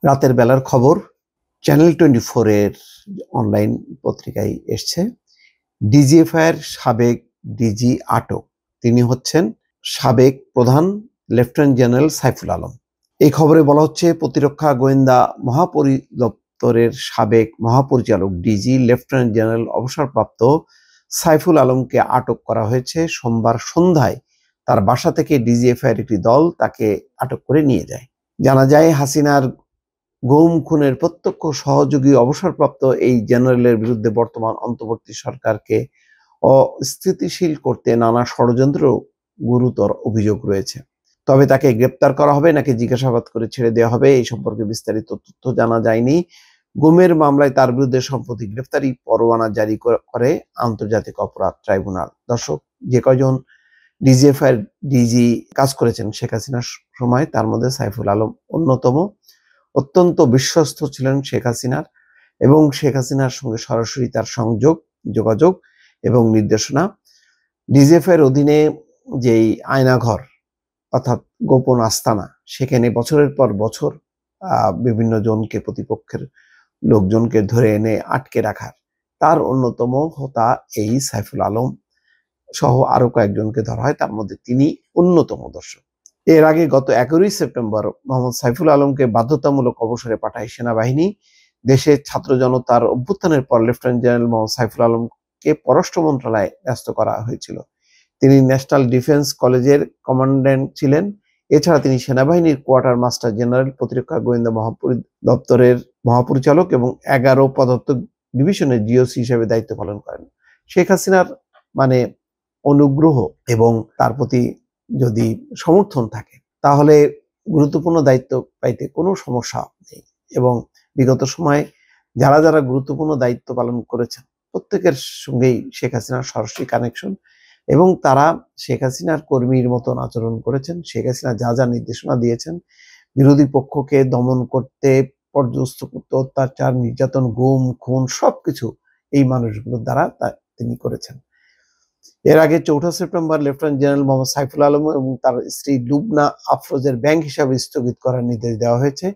রাতের বেলার খবর চ্যানেল 24 এর অনলাইন পত্রিকায় এসছে। ডিজিএফআই এর সাবেক ডিজি আটক। তিনি হচ্ছেন সাবেক প্রধান লেফটেন্যান্ট জেনারেল সাইফুল আলম। এই খবরে বলা হচ্ছে প্রতিরক্ষা গোয়েন্দা মহাপরিদপ্তরের সাবেক মহাপরিচালক ডিজি লেফটেন্যান্ট জেনারেল অবসরপ্রাপ্ত সাইফুল আলমকে আটক করা হয়েছে। সোমবার সন্ধ্যায় তার বাসা থেকে ডিজিএফআই এর একটি দল তাকে আটক করে নিয়ে যায়। জানা যায় হাসিনার গুম খুনের প্রত্যক্ষ সহযোগী অবসরপ্রাপ্ত এই জেনারেলের বিরুদ্ধে বর্তমান অন্তর্বর্তী সরকারকে অস্থিতিশীল করতে নানা ষড়যন্ত্র গুরুতর অভিযোগ রয়েছে। তবে তাকে গ্রেপ্তার করা হবে নাকি জিজ্ঞাসাবাদ করে ছেড়ে দেওয়া হবে এই সম্পর্কে বিস্তারিত তথ্য জানা যায়নি। গুমের মামলায় তার বিরুদ্ধে সম্প্রতি গ্রেপ্তারি পরোয়ানা জারি করে আন্তর্জাতিক অপরাধ ট্রাইব্যুনাল। দর্শক, যে কয়জন ডিজিএফআই এর ডিজি কাজ করেছেন শেখ হাসিনার সময়, তার মধ্যে সাইফুল আলম অন্যতম। অত্যন্ত বিশ্বস্ত ছিলেন শেখ হাসিনার এবং শেখ হাসিনার সঙ্গে সরাসরি তার যোগাযোগ এবং নির্দেশনা। ডিজিএফআই এর অধীনে যেই আয়নাঘর অর্থাৎ গোপন আস্তানা, সেখানে বছরের পর বছর বিভিন্ন জনকে, প্রতিপক্ষের লোকজনকে ধরে এনে আটকে রাখার তার অন্যতম হোতা এই সাইফুল আলম সহ আরো কয়েকজনকে ধরা হয়, তার মধ্যে তিনি অন্যতম। দর্শক, এর আগে গত 11 সেপ্টেম্বর মোহাম্মদ সাইফুল আলমকে বাধ্যতামূলক অবসরে পাঠায় সেনাবাহিনী। দেশের ছাত্র জনতার অভ্যুত্থানের পর লেফটেন্যান্ট জেনারেল মোহাম্মদ সাইফুল আলমকে পররাষ্ট্র মন্ত্রণালয়ে ন্যস্ত করা হয়েছিল। তিনি ন্যাশনাল ডিফেন্স কলেজের কমান্ড্যান্ট ছিলেন। এছাড়া তিনি সেনাবাহিনীর কোয়ার্টার মাস্টার জেনারেল, প্রতিরক্ষা গোয়েন্দা দপ্তরের মহাপরিচালক এবং 11 পদার্থক ডিভিশনের জিওসি হিসেবে দায়িত্ব পালন করেন। শেখ হাসিনার অনুগ্রহ এবং তার প্রতি যদি সমর্থন থাকে তাহলে গুরুত্বপূর্ণ দায়িত্ব পাইতে কোনো সমস্যা নেই। এবং বিগত সময়ে যারা যারা গুরুত্বপূর্ণ দায়িত্ব পালন করেছেন প্রত্যেকের সঙ্গেই শেখ হাসিনার সরাসরি কানেকশন, এবং তারা শেখ হাসিনার কর্মীর মতন আচরণ করেছেন। শেখ হাসিনা যা যা নির্দেশনা দিয়েছেন বিরোধী পক্ষকে দমন করতে, পর্যস্ত করতে, অত্যাচার, নির্যাতন, গুম খুন সবকিছু এই মানুষগুলোর দ্বারা তিনি করেছেন। এর আগে 4 September lieutenant general Mohammad Saiful Alam এবং তার স্ত্রী লুবনা আফরোজের ব্যাংক হিসাব স্থগিত করার নির্দেশ দেওয়া হয়েছে।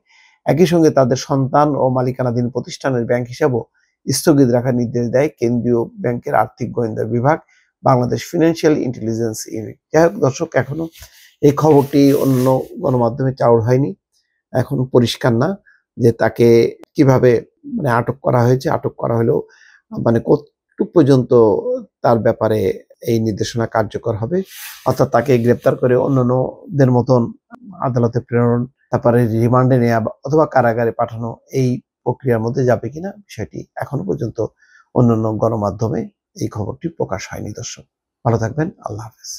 একই সঙ্গে তাদের সন্তান ও মালিকানাধীন প্রতিষ্ঠানের ব্যাংক হিসাবও স্থগিত রাখার নির্দেশ দেয় কেন্দ্রীয় ব্যাংকের আর্থিক গোয়েন্দা বিভাগ, বাংলাদেশ ফিনান্সিয়াল ইন্টেলিজেন্স ইউনিট। যাই হোক দর্শক, এখনো এই খবরটি অন্য গণমাধ্যমে চাউর হয়নি। এখন পরিষ্কার না যে তাকে কিভাবে আটক করা হয়েছে। আটক করা হলেও কতটুকু পর্যন্ত তার ব্যাপারে এই নির্দেশনা কার্যকর হবে, অর্থাৎ তাকে গ্রেপ্তার করে অন্যান্যদের মতন আদালতে প্রেরণ, তারপরে রিমান্ডে নেওয়া অথবা কারাগারে পাঠানো, এই প্রক্রিয়ার মধ্যে যাবে কিনা বিষয়টি এখনো পর্যন্ত অন্যান্য গণমাধ্যমে এই খবরটি প্রকাশ হয়নি। দর্শক, ভালো থাকবেন। আল্লাহ হাফেজ।